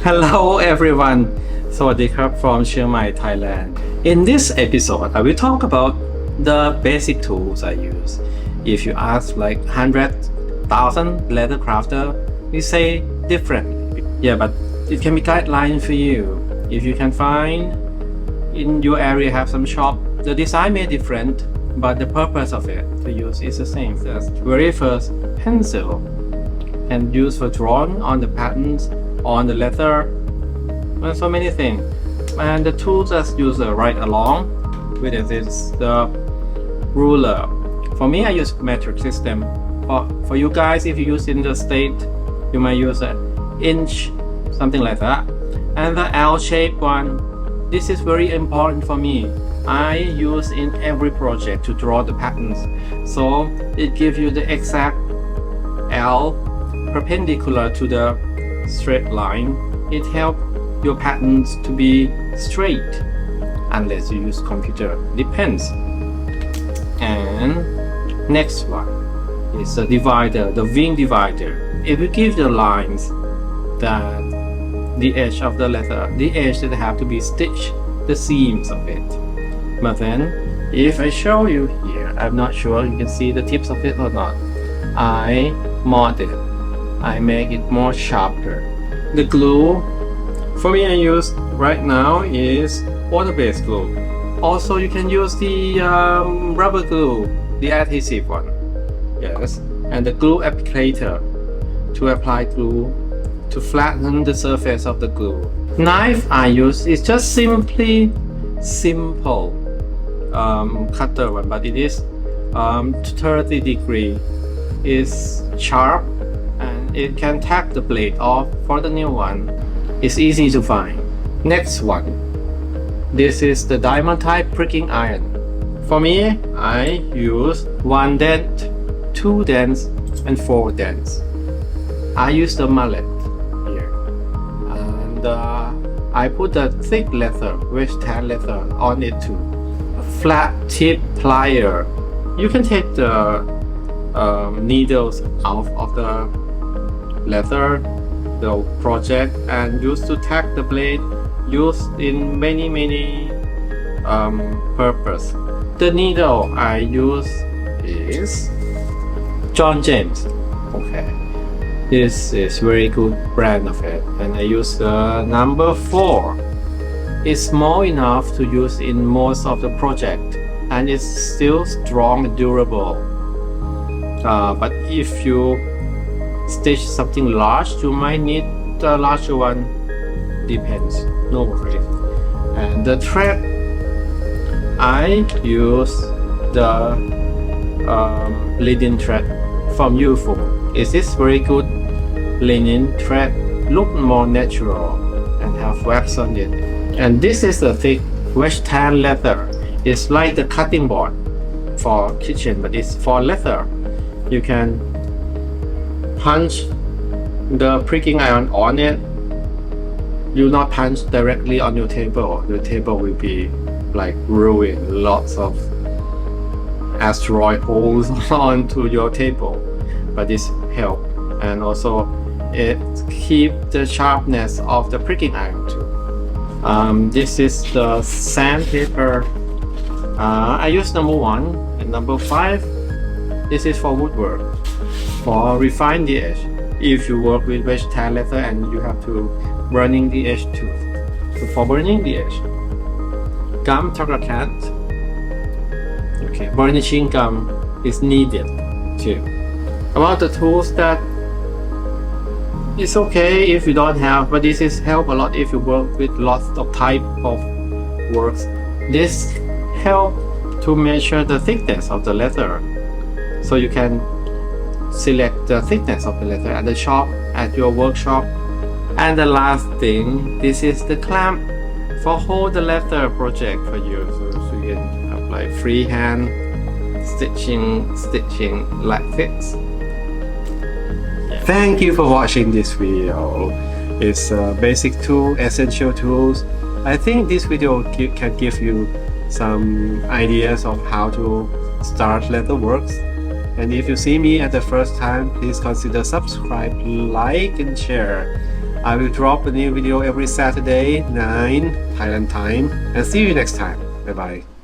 Hello everyone สวัสดีครับ from เชียงใหม่ Thailand. In this episode I will talk about the basic tools I use. If you ask like 100,000 leather crafter, we say differently. Yeah, but it can be guideline for you. If you can find in your area have some shop, the design may different, but the purpose of it to use is the same. The very first, pencil, and used for drawing on the patterns on the leather, and so many things. And the tools as user right along with it is the ruler. For me, I use metric system. For you guys, if you use in the state, you might use an inch, something like that. And the L-shaped one, this is very important for me. I use in every project to draw the patterns. So it gives you the exact L perpendicular to the straight line. It helps your patterns to be straight unless you use computer. Depends. And next one is the divider, the wing divider. If you give the lines that the edge of the leather, the edge that have to be stitched, the seams of it. But then if I show you here, I'm not sure you can see the tips of it or not. I mod it. I make it more sharper. The glue, for me I use right now is water-based glue. Also you can use the rubber glue, the adhesive one. Yes, and the glue applicator to apply glue to flatten the surface of the glue. Knife I use is just simply simple cutter one, but it is 30 degree. Is sharp and it can tack the blade off for the new one. It's easy to find. Next one, this is the diamond type pricking iron. For me, I use 1 dent, 2 dents and 4 dents. I use the mallet here, and I put the thick leather, wedge tan leather on it too. A flat tip plier. You can take the needles out of the leather, the project, and used to tack the blade, used in many purpose. The needle I use is John James. Okay, this is very good brand of it, and I use the number 4. It's small enough to use in most of the project, and it's still strong and durable. But if you stitch something large, you might need the larger one. Depends. No worries. And the thread, I use the linen thread from UFO. It is very good linen thread, look more natural and have wax on it. And this is the thick wedge tan leather. It's like the cutting board for kitchen, but it's for leather. You can punch the pricking iron on it. You not punch directly on your table. Your table will be like ruined. Lots of asteroid holes onto your table. But this help, and also it keep the sharpness of the pricking iron too. This is the sandpaper. I use number 1 and number 5. This is for woodwork, for refine the edge. If you work with wedge tan leather and you have to burning the edge too. So for burning the edge, gum Tarakat. Okay, burnishing gum is needed too. About the tools that it's okay if you don't have, but this is help a lot if you work with lots of type of works. This help to measure the thickness of the leather. So you can select the thickness of the leather at the shop, at your workshop. And the last thing, this is the clamp for hold the leather project for you. So you can have like freehand stitching like this. Thank you for watching this video. It's basic tool, essential tools. I think this video can give you some ideas of how to start leatherworks. And if you see me at the first time, please consider subscribe, like and share. I will drop a new video every Saturday 9 Thailand time, and see you next time. Bye bye.